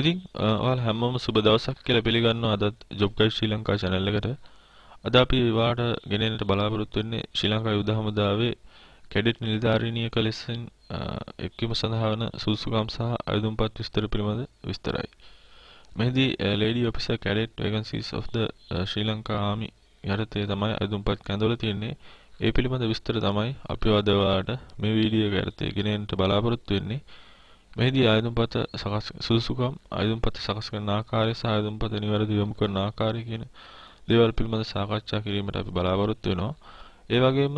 ඉතින් ඔයාලා හැමෝම සුබ දවසක් කියලා පිළිගන්නවා අද ජොබ් ගයිඩ් ශ්‍රී ලංකා channel එකට. අද අපි ඔයාලට ගෙනෙන්නට බලාපොරොත්තු වෙන්නේ ශ්‍රී ලංකා යුද හමුදාවේ කැඩට් නිලධාරීනියක ලෙසින් එක්වීම සඳහා වන සුදුසුකම් සහ අයදුම්පත් විස්තර පිළිබඳ විස්තරයි. මෙහිදී lady officer cadet vacancies of the Sri Lanka army යටතේ තමයි අයදුම්පත් කැඳවලා තියෙන්නේ. ඒ පිළිබඳ විස්තර තමයි අපි අද ඔයාලට මේ වීඩියෝ එක යටතේ ගෙනෙන්නට බලාපොරොත්තු වෙන්නේ. මෙහිදී ආයුධපත සකස් සුදුසුකම් ආයුධපත සකස් කරන ආකාරය සහ ආයුධපත නිවැරදිව යොමු කරන ආකාරය කියන දේවල් පිළිබඳව සාකච්ඡා කිරීමට අපි බලාපොරොත්තු වෙනවා. ඒ වගේම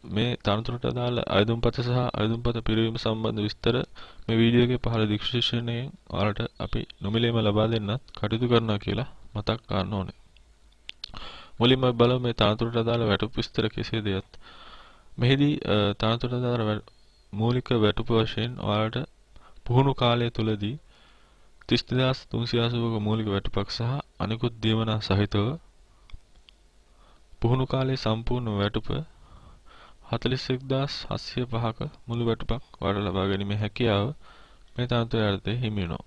මේ තනතුරට අදාළ ආයුධපත සහ ආයුධපත පිරවීම සම්බන්ධ විස්තර මේ වීඩියෝ එකේ පහළ ඩිස්ක්‍රිප්ෂන්යෙන් ඔයාලට අපි නොමිලේම ලබා දෙන්නත් කටයුතු කරනවා කියලා මතක් කරන්න ඕනේ. මුලින්ම බලමු මේ තනතුරට අදාළ වැටුප් විස්තර කෙසේදයත්. මෙහිදී තනතුරට අදාළ මූලික වැටුප වශයෙන් ඔයාලට පුහුණු කාලය තුලදී 32380ක මූලික වැටුපක් සහ අනිකුත් දීමනා සහිතව පුහුණු කාලයේ සම්පූර්ණ වැටුප 41705ක මුළු වැටුපක් ඔයාලට ලබා ගැනීමේ හැකියාව මේ තනතුර යටතේ හිමි වෙනවා.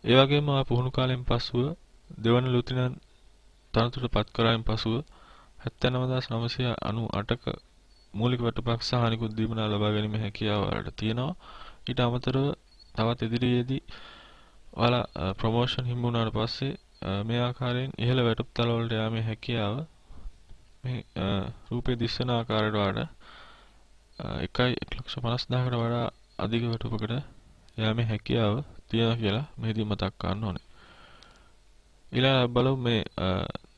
ඒ වගේම පුහුණු කාලයෙන් පසුව දෙවන ලුතිනන්ට් තනතුරට පත් කරායින් පසුව 79998ක මූලික වැටුපක් සහ අනිකුත් දීමනා ලබා ගැනීමේ හැකියාව ඔයාලට තියෙනවා. ඊට අමතරව තවත් ඉදිරියේදී ඔයාලා ප්‍රොමෝෂන් හිමි වුණාට පස්සේ මේ ආකාරයෙන් ඉහළ වැටුප් තල වලට යාමේ හැකියාව මේ රූපේ දිස්සන ආකාරයට වඩා 1,50,000කට වඩා අධික වැටුපකට යාමේ හැකියාව තියෙනවා කියලා මෙහිදී මතක් කරන්න ඕනේ. ඊළඟට බලමු මේ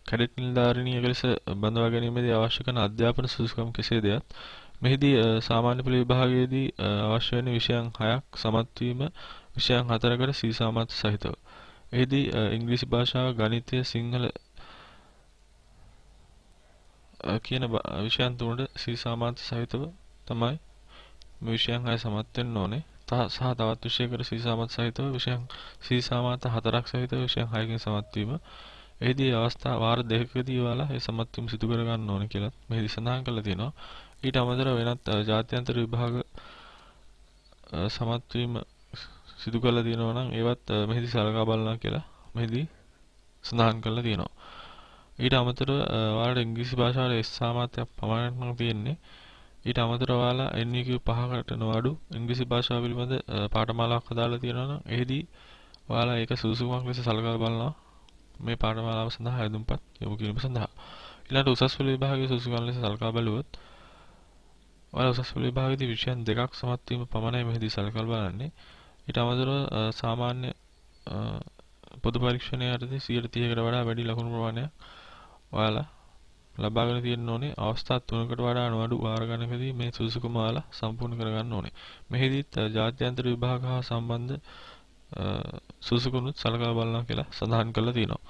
කැඩට් නිලධාරිනියක ලෙස බඳවා ගැනීමේදී අවශ්‍ය කරන අධ්‍යාපන සුදුසුකම් කෙසේදයත්. මෙහිදී සාමාන්‍ය පෙළ විභාගයේදී අවශ්‍ය වෙන විෂයන් 6ක් සමත් වීම විෂයන් 4කට සී සාමර්ථ සහිතව. එහිදී ඉංග්‍රීසි භාෂාව, ගණිතය, සිංහල කියන විෂයන් තුනට සී සාමර්ථ සහිතව තමයි මේ විෂයන් 6 සමත් වෙන්න ඕනේ. සහ තවත් විෂයකට සී සාමර්ථ සහිතව විෂයන් සී සාමර්ථ 4ක් සහිතව විෂයන් 6කින් සමත් වීම. එහිදී අවස්ථා වාර දෙකකදී ඔයාලා මේ සමත් වීම සිදු කර ගන්න ඕනේ කියලා මෙහිදී සඳහන් කරලා තියෙනවා. ඊට අමතරව වෙනත් ජාත්‍යන්තර විභාග සමත් වීම සිදු කරලා තියෙනවා නම් ඒවත් මෙහිදී සලකා බලනවා කියලා මෙහිදී සඳහන් කරලා තියෙනවා. ඊට අමතරව ඔයාලට ඉංග්‍රීසි භාෂාවේ S සාමර්ථ්‍යයක් පමණක් තියෙන්නේ. ඊට අමතරව ඔයාලා NVQ 5කට නොඅඩු ඉංග්‍රීසි භාෂාව පිළිබඳ පාඨමාලාවක් හදාලා තියෙනවා නම් එහිදී ඔයාලා ඒක සුදුසුකමක් ලෙස සලකා බලනවා මේ පාඨමාලාව සඳහා ආයුධපත් යොමු කිරීම සඳහා. ඊළඟට උසස් පෙළ විභාගයේ සුදුසුකම් ලෙස සලකා බලුවොත් ඔයාලා උසස් පෙළ විභාගයේදී විෂයන් දෙකක් සමත් වීම පමණයි මෙහිදී සලකලා බලන්නේ. ඊට අමතරව සාමාන්‍ය පොදු පරීක්ෂණය යටතේ 130කට වඩා වැඩි ලකුණු ප්‍රමාණයක් ඔයාලා ලබාගෙන තියෙන්න ඕනේ. අවස්ථා 3කට වඩා නොඅඩු වාර ගණනකදී මේ සුදුසුකම ඔයාලා සම්පූර්ණ කරගන්න ඕනේ. මෙහිදීත් ජාත්‍යන්තර විභාග හා සම්බන්ධ සුදුසුකමුත් සලකලා බලනවා කියලා සඳහන් කරලා තියෙනවා.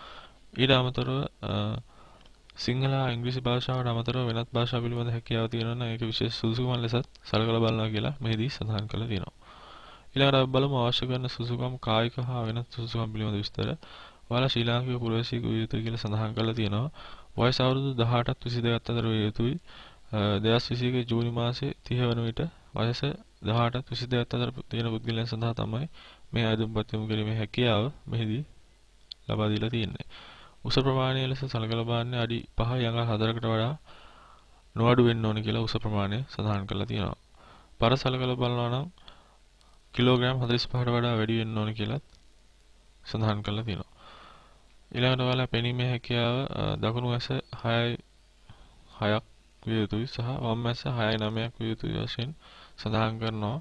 ඊට අමතරව සිංහල හා ඉංග්‍රීසි භාෂාවට අමතරව වෙනත් භාෂා පිළිබඳ හැකියාව තියෙනවා නම් ඒක විශේෂ සුදුසුකම් ලෙසත් සලකලා බලනවා කියලා මෙහිදී සඳහන් කරලා තියෙනවා. ඊළඟට අපි බලමු අවශ්‍ය කරන සුදුසුකම් කායික හා වෙනත් සුදුසුකම් පිළිබඳ විස්තර. ඔයාලා ශ්‍රී ලාංකික පුරවැසියෙකු විය යුතුයි කියලා සඳහන් කරලා තියෙනවා. වයස අවුරුදු 18ත් 22ත් අතර විය යුතුයි. 2021 ජූනි මාසයේ 30 වන විට වයස 18ත් 22ත් අතර තියෙන පුද්ගලයන් සඳහා තමයි මේ ආයුධපත් යොමු කිරීමේ හැකියාව මෙහිදී ලබා දීලා තියෙන්නේ. උස ප්‍රමාණය ලෙස සලකලා බලන්නේ අඩි 5 යඟ 4කට වඩා නොඅඩු වෙන්න ඕනේ කියලා උස ප්‍රමාණය සඳහන් කරලා තියෙනවා. බර සලකලා බලනවා නම් කිලෝග්‍රෑම් 45කට වඩා වැඩි වෙන්න ඕනේ කියලා සඳහන් කරලා තියෙනවා. ඊළඟට ඔයාලා පෙනීමේ හැකියාව දකුණු ඇස 6ක් විය යුතුයි සහ වම් ඇස 6.9ක් විය යුතුයි වශයෙන් සඳහන් කරනවා.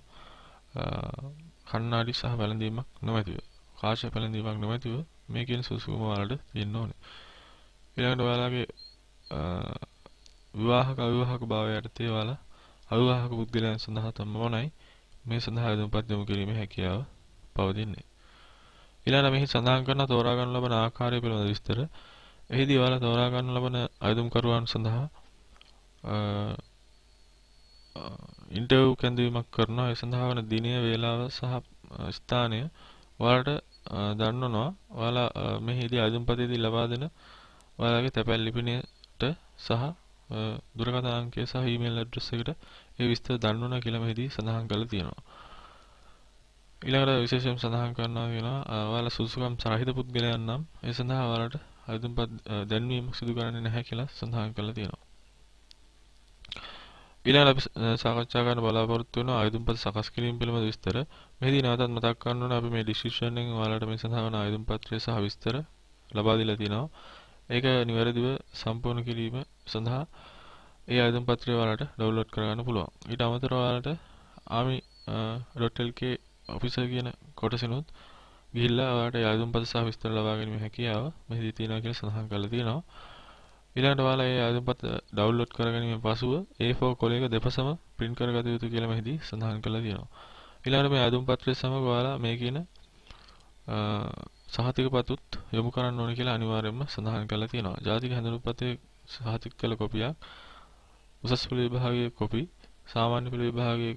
කණ්ණාඩි සහ වැළඳීමක් නොමැතිව, කාච වැළඳීමක් නොමැතිව මේ කියන සුදුසුකම ඔයාලට තියෙන්න ඕනේ. ඊළඟට ඔයාලගේ විවාහක අවිවාහක භාවය යටතේ ඔයාලා අවිවාහක පුද්ගලයන් සඳහා තමයි මේ සඳහා ආයුධපත් යොමු කිරීමේ හැකියාව පවතින්නේ. ඊළඟට මෙහි සඳහන් කරන තෝරා ගන්න ලබන ආකාරය පිළිබඳ විස්තර. එහිදී ඔයාලා තෝරා ගන්න ලබන ආයුධකරුවන් සඳහා ඉන්ටර්විව් කැඳවීමක් කරනවා. ඒ සඳහා වන දිනය, වේලාව සහ ස්ථානය ඔයාලට දන්වනවා. ඔයාලා මෙහිදී ආයුධපතේදී ලබා දෙන ඔයාලගේ තැපැල් ලිපිනයට සහ දුරකථන අංකය සහ ඊමේල් ඇඩ්‍රස් එකට ඒ විස්තර දන්වනවා කියලා මෙහිදී සඳහන් කරලා තියෙනවා. ඊළඟට විශේෂයෙන් සඳහන් කරනවා කියනවා ඔයාලා සුසුකම් සහිත පුද්ගලයන් නම් ඒ සඳහා ඔයාලට අයදුම්පත් දැන්වීම සිදු කරන්නේ නැහැ කියලා සඳහන් කරලා තියෙනවා. ඊළඟට අපි සාකච්ඡා කරන්න බලාපොරොත්තු වෙන අයදුම්පත් සකස් කිරීම පිළිබඳ විස්තර. මෙහිදී නැවතත් මතක් කරන්න ඕනේ අපි මේ ඩිස්ක්‍රිප්ෂන් එකෙන් ඔයාලට මේ සඳහා වන අයදුම් පත්‍රය සහ විස්තර ලබා දීලා තියෙනවා. ඒක නිවැරදිව සම්පූර්ණ කිරීම සඳහා ඒ අයදුම් පත්‍රය ඔයාලට ඩවුන්ලෝඩ් කරගන්න පුළුවන්. ඊට අමතරව ඔයාලට army.lk ඔෆිසර් කියන කොටසිනුත් ගිහිල්ලා ඔයාලට ඒ අයදුම් පත්‍ර සහ විස්තර ලබා ගැනීමේ හැකියාව මෙහිදී තියෙනවා කියලා සඳහන් කරලා තියෙනවා. ඊළඟට ඔයාලා ඒ අයදුම් පත්‍ර ඩවුන්ලෝඩ් කරගැනීමෙන් පසුව A4 කොලයක දෙපසම print කරගත යුතු කියලා මෙහිදී සඳහන් කරලා තියෙනවා. ඊළඟට මේ අයදුම් පත්‍රය සමග ඔයාලා මේ කියන සහතිකපතුත් යොමු කරන්න ඕනේ කියලා අනිවාර්යයෙන්ම සඳහන් කරලා තියෙනවා. ජාතික හැඳුනුම්පතේ සහතික කළ කොපියක්, උසස් පෙළ විභාගයේ කොපි, සාමාන්‍ය පෙළ විභාගයේ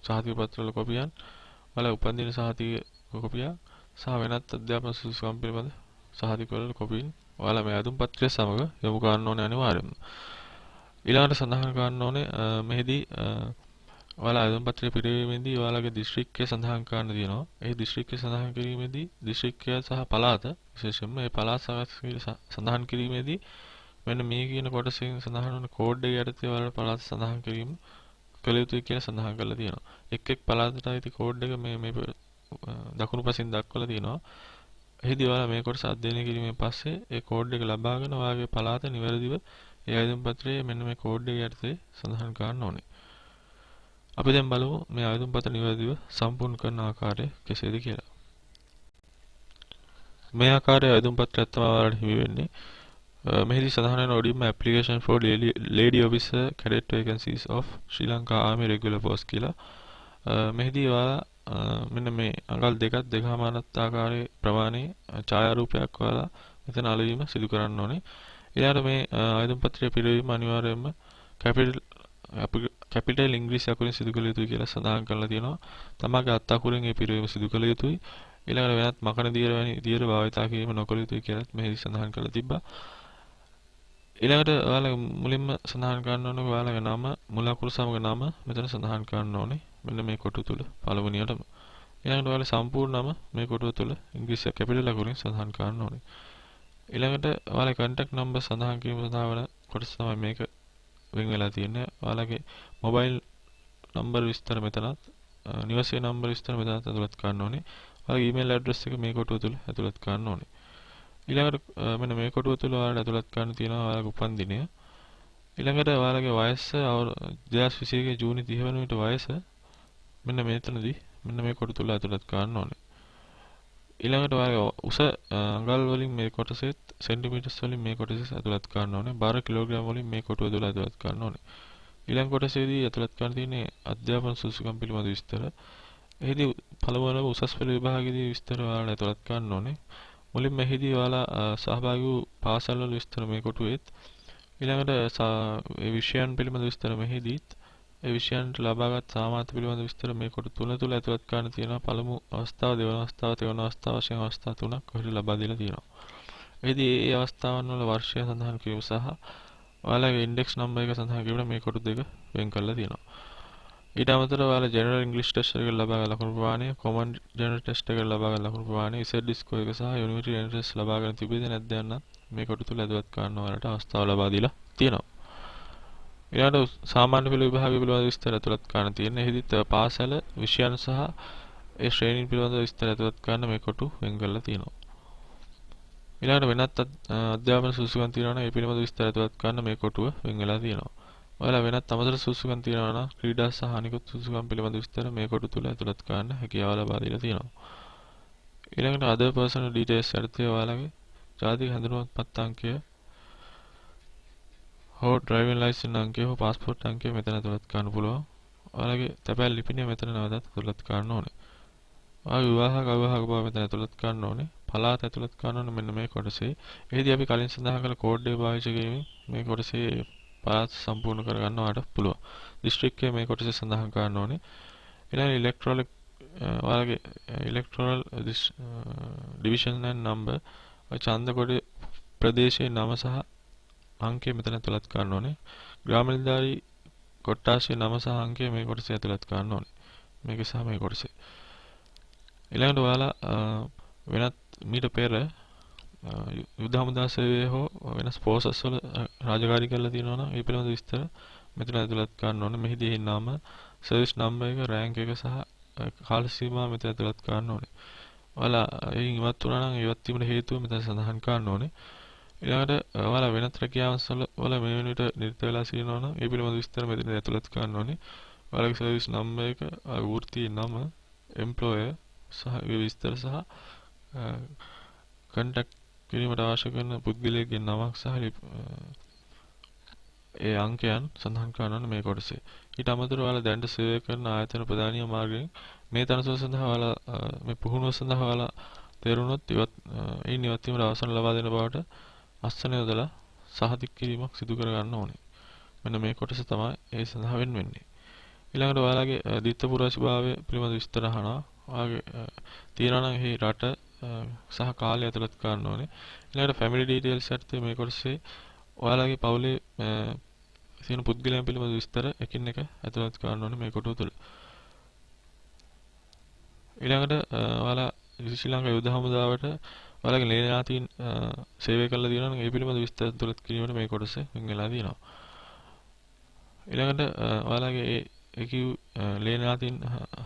සහතික පත්‍රවල කොපියන්, ඔයාලා උපන්දින සහතික කොපියක් සහ වෙනත් අධ්‍යාපන සුසුකම් පිළිබඳ සහතික වල කොපින් ඔයාලා මේ අයදුම් පත්‍රය සමග යොමු කරන්න ඕනේ අනිවාර්යයෙන්ම. ඊළඟට සඳහන් කරන්න ඕනේ මෙහිදී ඔයාලා අයදුම් පත්‍රය පිරීමේදී ඔයාලගේ දිස්ත්‍රික්කය සඳහන් කරන්න තියෙනවා. ඒ දිස්ත්‍රික්කය සඳහන් කිරීමේදී දිස්ත්‍රික්කය සහ පළාත විශේෂයෙන්ම මේ පළාත සඳහන් කිරීමේදී මෙන්න මේ කියන කොටසෙන් සඳහන් වන කෝඩ් එක යටතේ ඔයාලට පළාත සඳහන් කිරීම කළ යුතුයි කියලා සඳහන් කරලා තියෙනවා. එක් එක් පළාතට අයිති කෝඩ් එක මේ දකුණු පසින් දක්වලා තියෙනවා. එහිදී ඔයාලා මේ කොටස අධ්‍යයනය කිරීමෙන් පස්සේ ඒ කෝඩ් එක ලබාගෙන ඔයාගේ පළාත නිවැරදිව ඒ අයදුම් පත්‍රයේ මෙන්න මේ කෝඩ් එක යටතේ සඳහන් කරන්න ඕනේ. අපි දැන් බලමු මේ අයදුම් පත්‍ර නිවැරදිව සම්පූර්ණ කරන ආකාරය කෙසේද කියලා. මේ ආකාරයේ අයදුම් පත්‍රයක් තමයි ඔයාලට හිමි වෙන්නේ. මෙහිදී සඳහන් වෙන ODM application for lady officer cadet vacancies of Sri Lanka Army regular post කියලා. මෙහිදී ඔයාලා මෙන්න මේ අඟල් දෙකමාරත් ආකාරයේ ප්‍රමාණයේ ඡායාරූපයක් ඔයාලා මෙතන අලවීම සිදු කරන්න ඕනේ. ඊළඟට මේ අයදුම් පත්‍රයේ පිළිවීම අනිවාර්යයෙන්ම කැපිටල් ඉංග්‍රීසි අකුරින් සිදු කළ යුතුයි කියලා සඳහන් කරලා තියෙනවා. තමගේ අත් අකුරින් මේ පිළිවීම සිදු කළ යුතුයි. ඊළඟට වෙනත් මකන දියර වැනි දියර භාවිතා කිරීම නොකළ යුතුයි කියලා මෙහි සඳහන් කරලා තිබ්බා. ඊළඟට ඔයාලා මුලින්ම සඳහන් කරන්න ඕනේ ඔයාලගේ නම මුල අකුරු සමග නම මෙතන සඳහන් කරන්න ඕනේ. මෙන්න මේ කොටු තුල පළවෙනියටම. ඊළඟට ඔයාලා සම්පූර්ණ නම මේ කොටුව තුල ඉංග්‍රීසි කැපිටල් අකුරින් සඳහන් කරන්න ඕනේ. ඊළඟට ඔයාලා contact number සඳහන් කිරීම සඳහා වන කොටස තමයි මේක වෙන් වෙලා තියෙන්නේ. ඔයාලගේ මොබයිල් නම්බර් විස්තර මෙතනත් නිවසේ නම්බර් විස්තර මෙතනත් ඇතුළත් කරන්න ඕනේ. ඔයාලගේ ඊමේල් ඇඩ්‍රස් එක මේ කොටුව තුල ඇතුළත් කරන්න ඕනේ. ඊළඟට මෙන්න මේ කොටුව තුල ඔයාලට ඇතුළත් කරන්න තියෙනවා ඔයාලගේ උපන්දිනය. ඊළඟට ඔයාලගේ වයස 2021 ජූනි 30 වෙනි විට වයස මෙන්න මෙතනදී මෙන්න මේ කොටුව තුල ඇතුළත් කරන්න ඕනේ. ඊළඟට ඔයාලගේ උස අඟල් වලින් මේ කොටසෙත් සෙන්ටිමීටර්ස් වලින් මේ කොටසෙත් ඇතුළත් කරන්න ඕනේ. බර කිලෝග්‍රෑම් වලින් මේ කොටුව තුල ඇතුළත් කරන්න ඕනේ. ඊළඟ කොටසේදී ඇතුළත් කරන්න තියෙන්නේ අධ්‍යාපන සුසුකම් පිළිබඳ විස්තර. එහිදී පළමුවම උසස් පෙළ විභාගයේදී විස්තර ඔයාලා ඇතුළත් කරන්න ඕනේ. මුලින්ම එහිදී ඔයාලා සහභාගී වූ පාසල් වල විස්තර මේ කොටුවේත් ඊළඟට ඒ විෂයන් පිළිබඳ විස්තර මෙහිදීත් ඒ විෂයන්ට ලබාගත් සාමාන්‍ය පිළිබඳ විස්තර මේ කොටු තුන තුල ඇතුළත් කරන්න තියෙනවා. පළමු අවස්ථාව, දෙවන අවස්ථාව, තෙවන අවස්ථාව වශයෙන් අවස්ථා තුනක් ඔහෙට ලබා දීලා තියෙනවා. එහිදී මේ අවස්ථාවන් වල වර්ෂය සඳහන් කිරීම සහ ඔයාලගේ ඉන්ඩෙක්ස් නම්බර් එක සඳහන් කිරීම මේ කොටු දෙක වෙන් කරලා තියෙනවා. ඊට අමතරව ඔයාලා ජෙනරල් ඉංග්‍රීසි ටෙස්ට් එකකට ලබාගත් ලකුණු ප්‍රමාණය, කොමන් ජෙනරල් ටෙස්ට් එකකට ලබාගත් ලකුණු ප්‍රමාණය, ඉසෙඩ් ස්කෝර් එක සහ යුනිවර්සිටි එන්ට්‍රන්ස් ලබාගෙන තිබෙද නැද්ද යන්න මේ කොටු තුල ඇතුළත් කරන්න ඔයාලට අවස්ථාව ලබා දීලා තියෙනවා. ඊළඟට සාමාන්‍ය පෙළ විභාගය පිළිබඳ විස්තර ඇතුළත් කරන්න තියෙන. එහිදීත් පාසල විෂයන් සහ ඒ ශ්‍රේණීන් පිළිබඳ විස්තර ඇතුළත් කරන්න මේ කොටු වෙන් කරලා තියෙනවා. ඊළඟට වෙනත් අධ්‍යාපන සුසුකම් තියෙනවා නම් ඒ පිළිබඳ විස්තර ඇතුළත් කරන්න මේ කොටුව වෙන් වෙලා තියෙනවා. ඔයාලා වෙනත් අමතර සුසුකම් තියෙනවා නම් ක්‍රීඩා සහ අනිකුත් සුසුකම් පිළිබඳ විස්තර මේ කොටු තුල ඇතුළත් කරන්න හැකියාව ලබා දීලා තියෙනවා. ඊළඟට other personal details යටතේ ඔයාලගේ ජාතික හැඳුනුම්පත් අංකය හෝ ඩ්‍රයිවිං ලයිසන් අංකය හෝ පාස්පෝර්ට් අංකය මෙතන ඇතුළත් කරන්න පුළුවන්. ඔයාලගේ තැපැල් ලිපිනය මෙතන නැවතත් ඇතුළත් කරන්න ඕනේ. ඔයාගේ විවාහක අවිවාහක බව මෙතන ඇතුළත් කරන්න ඕනේ. පළාත ඇතුළත් කරන්න ඕනේ මෙන්න මේ කොටසේ. එහිදී අපි කලින් සඳහන් කළ කෝඩ් එක පාවිච්චි කිරීමෙන් මේ කොටසේ පළාත සම්පූර්ණ කරගන්න ඔයාලට පුළුවන්. දිස්ත්‍රික්කය මේ කොටසේ සඳහන් කරන්න ඕනේ. ඊළඟ ඔයාලගේ ඉලෙක්ට්‍රොනල් ඩිවිෂන් and number ඡන්ද කොට ප්‍රදේශයේ නම සහ අංකය මෙතන ඇතුළත් කරන්න ඕනේ. ග්‍රාම නිලධාරී කොට්ටාශයේ නම සහ අංකය මේ කොටසේ ඇතුළත් කරන්න ඕනේ. මේක සහ මේ කොටසේ. ඊළඟට ඔයාලා වෙනත් මීට පෙර යුද හමුදා සේවයේ හෝ වෙනස් පෝසස් වල රාජකාරී කරලා තියෙනවා නම් ඒ පිළිබඳ විස්තර මෙතන ඇතුළත් කරන්න ඕනේ. මෙහිදී නම, සර්විස් නම්බර් එක, රෑන්ක් එක සහ කාල සීමාව මෙතන ඇතුළත් කරන්න ඕනේ. ඔයාලා එයින් ඉවත් වුණා නම් ඉවත් වීමට හේතුව මෙතන සඳහන් කරන්න ඕනේ. ඊළඟට ඔයාලා වෙනත් රැකියාවන්වල මේ වෙනුවට නිරත වෙලා සිටිනවා නම් ඒ පිළිබඳ විස්තර මෙතන ඇතුළත් කරන්න ඕනේ. ඔයාලගේ සර්විස් නම්බර් එක, වෘත්තීය නම, එම්ප්ලොයර් සහ විස්තර සහ කන්ටැක්ට් කිරීමට අවශ්‍ය කරන පුද්ගලයෙක්ගේ නමක් සහ ඒ අංකයන් සඳහන් කරන්න මේ කොටසේ. ඊට අමතරව ඔයාලා දැනට සේවය කරන ආයතන ප්‍රධානීය මාර්ගයෙන් මේ තනතුර සඳහා ඔයාලා මේ පුහුණුව සඳහා ඔයාලා තේරුණොත් ඉවත් වීමට අවසර ලබා දෙන බවට අස්වැන්න යොදලා සහතික කිරීමක් සිදු කර ගන්න ඕනේ. මෙන්න මේ කොටස තමයි ඒ සඳහා වෙන්නේ. ඊළඟට ඔයාලගේ ද්විත්ව පුරවැසිභාවය පිළිබඳ විස්තර අහනවා. ඔයාගේ තියනවා නම් එහි රට සහ කාලය ඇතුළත් කරන්න ඕනේ. ඊළඟට ෆැමිලි ඩීටේල්ස් යටතේ මේ කොටසේ ඔයාලගේ පවුලේ තියෙන පුද්ගලයන් පිළිබඳ විස්තර එකින් එක ඇතුළත් කරන්න ඕනේ මේ කොටුව තුළ. ඊළඟට ඔයාලා ශ්‍රී ලංකා යුද හමුදාවට ඔයාලගේ ලේනාතීන් සේවය කළා දිනන ඒ පිළිබඳ විස්තර ඇතුළත් කිරීමට මේ කොටස වෙන් වෙලා තියෙනවා. ඊළඟට ඔයාලගේ ඒ ලේනාතීන්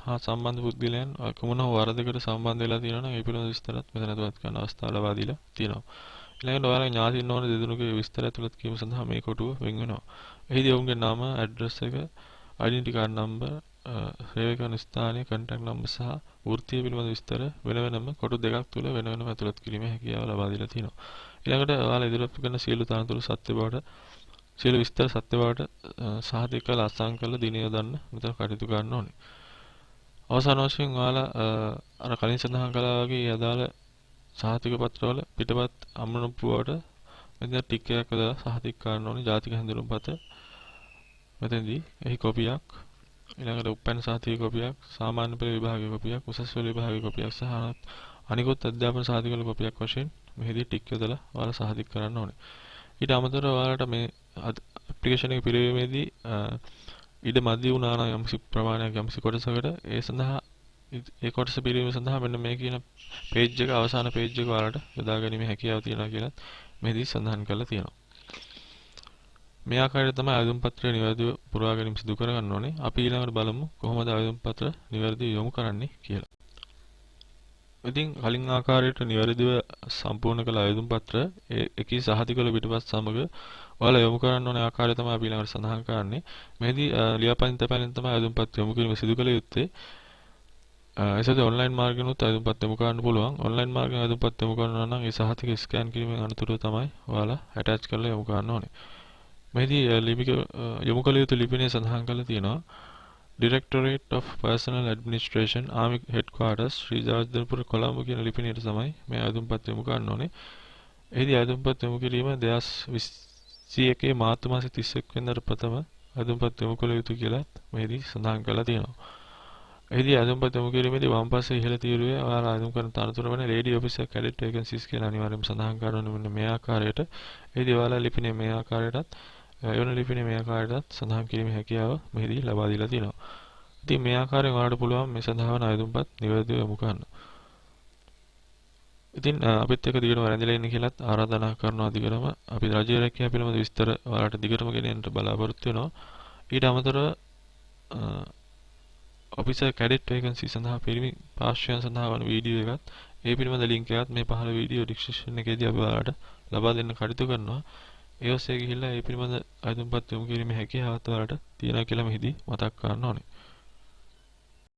හා සම්බන්ධ පුද්ගලයන් කුමන හෝ වරදකට සම්බන්ධ වෙලා තියෙනවා නම් ඒ පිළිබඳ විස්තරත් මෙතන ඇතුළත් කරන්න අවස්ථාව ලබා දීලා තියෙනවා. ඊළඟට ඔයාලගේ ඥාතීන් වන දෙදෙනෙකුගේ විස්තර ඇතුළත් කිරීම සඳහා මේ කොටුව වෙන් වෙනවා. එහිදී ඔවුන්ගේ නම, ඇඩ්‍රස් එක, ඩෙන්ටිටි කාඩ් නම්බර්, සේවය කරන ස්ථානය, කන්ටැක්ට් නම්බර් සහ වෘත්තීය පිළිබඳ විස්තර වෙන වෙනම කොටු දෙකක් තුල වෙන වෙනම ඇතුළත් කිරීමේ හැකියාව ලබා දීලා තියෙනවා. ඊළඟට ඔයාලා ඉදිරිපත් කරන සියලු තනතුරු සත්‍ය බවට සියලු විස්තර සත්‍ය බවට සහතික කරලා අත්සන් කරලා දින යොදන්න මෙතන කටයුතු කරන්න ඕනේ. අවසාන වශයෙන් ඔයාලා අර කලින් සඳහන් කළා වගේ අදාළ සහතික පත්‍රවල පිටපත් අමනුප්පුවට මෙතන ටික් එකක් දාලා සහතික කරන්න ඕනේ. ජාතික හැඳුනුම්පත මෙතනදී එහි කොපියක්, ඊළඟට උපැන්න සහතික කොපියක්, සාමාන්‍ය පෙළ විභාගයේ කොපියක්, උසස් පෙළ විභාගයේ කොපියක් සහ අනිකුත් අධ්‍යාපන සහතික වල කොපියක් වශයෙන් මෙහිදී ටික් යොදලා ඔයාලා සහතික කරන්න ඕනේ. ඊට අමතරව ඔයාලට මේ ඇප්ලිකේෂන් එක පිරවීමේදී ඉඩ මදි වුණා නම් යම්සි ප්‍රමාණයක් යම්සි කොටසකට ඒ සඳහා ඒ කොටස පිරවීම සඳහා මෙන්න මේ කියන පේජ් එක අවසාන පේජ් එක ඔයාලට යොදා ගැනීමේ හැකියාව තියෙනවා කියලා මෙහිදී සඳහන් කරලා තියෙනවා. මේ ආකාරයට තමයි ආයුධ පත්‍රය නිවැරදිව පුරවා ගැනීම සිදු කරගන්න ඕනේ. අපි ඊළඟට බලමු කොහොමද ආයුධ පත්‍ර නිවැරදිව යොමු කරන්නේ කියලා. ඉතින් කලින් ආකාරයට නිවැරදිව සම්පූර්ණ කළ ආයුධ පත්‍ර එකී සහතික වල පිටපත් සමග ඔයාලා යොමු කරන්න ඕනේ ආකාරය තමයි අපි ඊළඟට සඳහන් කරන්නේ. මෙහිදී ලියාපදිංචි තැපැලෙන් තමයි ආයුධ පත්‍ර යොමු කිරීම සිදු කළ යුත්තේ. එසේද ඔන්ලයින් මාර්ගෙනුත් ආයුධ පත්‍ර යොමු කරන්න පුළුවන්. ඔන්ලයින් මාර්ගෙන් ආයුධ පත්‍ර යොමු කරනවා නම් ඒ සහතික ස්කෑන් කිරීමෙන් අනතුරුව තමයි ඔයාලා ඇටච් කරලා යොමු කරන්න ඕනේ. මෙහිදී යොමු කළ යුතු ලිපිනේ සඳහන් කරලා තියෙනවා. Directorate of Personnel Administration, Army Headquarters, ශ්‍රී ජාතිපුර කොළඹ කියන ලිපිනයට තමයි මේ ආයුධ පත්‍ර යොමු කරන්න ඕනේ. එහිදී ආයුධ පත්‍ර යොමු කිරීම 2021 මාර්තු මාසයේ 31 වෙනිදාට ප්‍රථම ආයුධ පත්‍ර යොමු කළ යුතු කියලා මෙහිදී සඳහන් කරලා තියෙනවා. එහිදී ආයුධ පත්‍ර යොමු කිරීමේදී වම් පස්සේ ඉහළ තීරුවේ ඔයාලා ආයුධ කරන තනතුර වෙන ලේඩි ඔෆිසර් කැඩට් වේකන්සිස් කියලා අනිවාර්යයෙන්ම සඳහන් කරන්න ඕනේ මේ ආකාරයට. එහිදී ඔයාලා ලිපිනේ මේ ආකාරයටත් එවන ලිපිනේ මේ ආකාරයටත් සඳහන් කිරීමේ හැකියාව මෙහිදී ලබා දීලා තියෙනවා. ඉතින් මේ ආකාරයෙන් ඔයාලට පුළුවන් මේ සඳහා වන ආයුධපත් නිවැරදිව යොමු කරන්න. ඉතින් අපිත් එක්ක දිගටම රැඳිලා ඉන්න කියලාත් ආරාධනා කරනවා දිගටම අපි රජයේ රැකියාව පිළිබඳ විස්තර ඔයාලට දිගටම ගෙනෙන්න බලාපොරොත්තු වෙනවා. ඊට අමතරව ඔෆිසර් කැඩට් වේකන්සි සඳහා පිරිමි පාර්ශ්වයන් සඳහා වන වීඩියෝ එකත් ඒ පිළිබඳ ලින්ක් එකත් මේ පහළ වීඩියෝ ඩිස්ක්‍රිප්ෂන් එකේදී අපි ඔයාලට ලබා දෙන්න කටයුතු කරනවා. ඒ ඔස්සේ ගිහිල්ලා ඒ පිළිබඳ ආයුධපත් යොමු කිරීමේ හැකියාවත් ඔයාලට තියෙනවා කියලා මෙහිදී මතක් කරන්න ඕනේ.